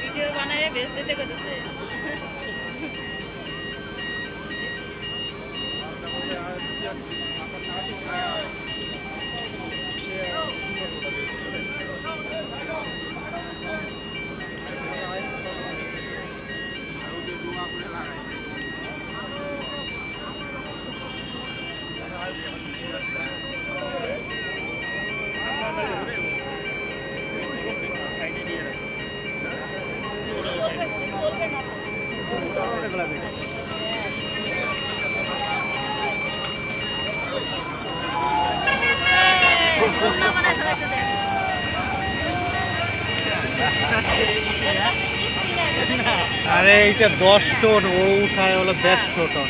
Video बनाए भेज देते को तो से আরে এইটা 10 টন, ও উঠায় হলো 150 টন।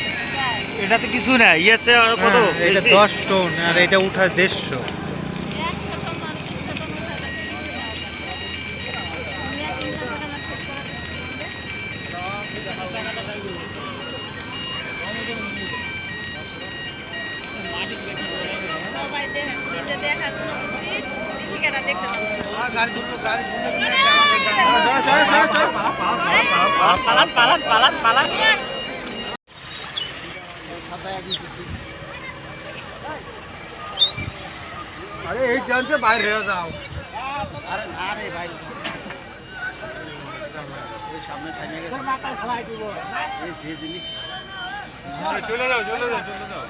এটাতে কিছু না, ইয়েছে আর কত, এটা 10 টন আর এটা উঠায় 150। আরে এই চান্সে বাইরে হয়ে যাও। আরে না রে ভাই, এই সামনে থামে গেছে মাথা খাওয়াই দিব। এই যে জিনিস চলে যাও চলে যাও চলে যাও,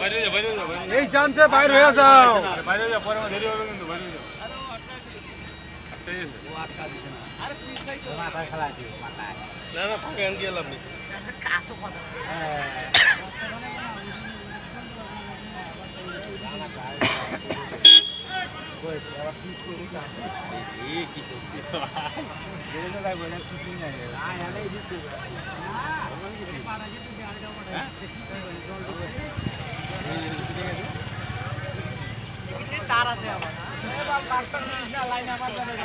বাইরে যাও বাইরে যাও, এই চান্সে বাইরে হয়ে যাও, বাইরে যাও, পরে দেরি হবে কিন্তু বাইরে যাও। ও আটকা দিছে না, আরে প্লিজ ভাই মাথা খাওয়াই দিব, মাথা না না থাকেন গেলাম নি কাছো কথা। হ্যাঁ কই সারা পিস করে কাছে এই কি করছিস দেরে তো যাইবো না, কিছু নাই আয় আরে এই দিতে পারা যেতে গাড়ি যাবো না। এই তার আছে আবার এবার কাটটা না লাইন আমার যাবে না,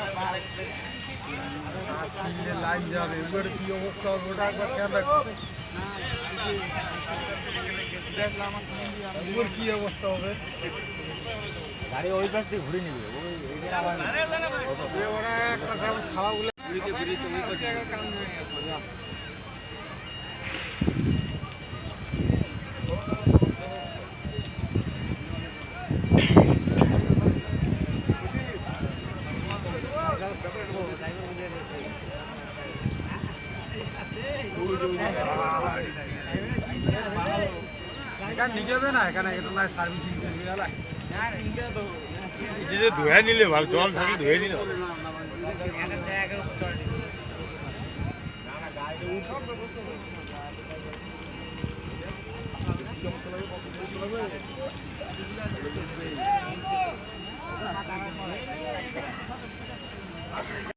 আজকে লাইন যাবে, এবার কি অবস্থা হবে ওটা একবার খেয়াল রাখো। দেখলাম আমার কি অবস্থা হবে, গাড়ি ওই পাশ দিয়ে ঘুরে নিবে, ওই এইটা আবার ওরা একটা ছাওয়াগুলো ঘুরিতে ঘুরিতে ওই পাশে কাম হয়ে গেছে। নিবে না এখানে, এটা না সার্ভিসিং ধুয়ে নিলে ভালো, জল থাকলে ধুয়ে নিলে ভালো।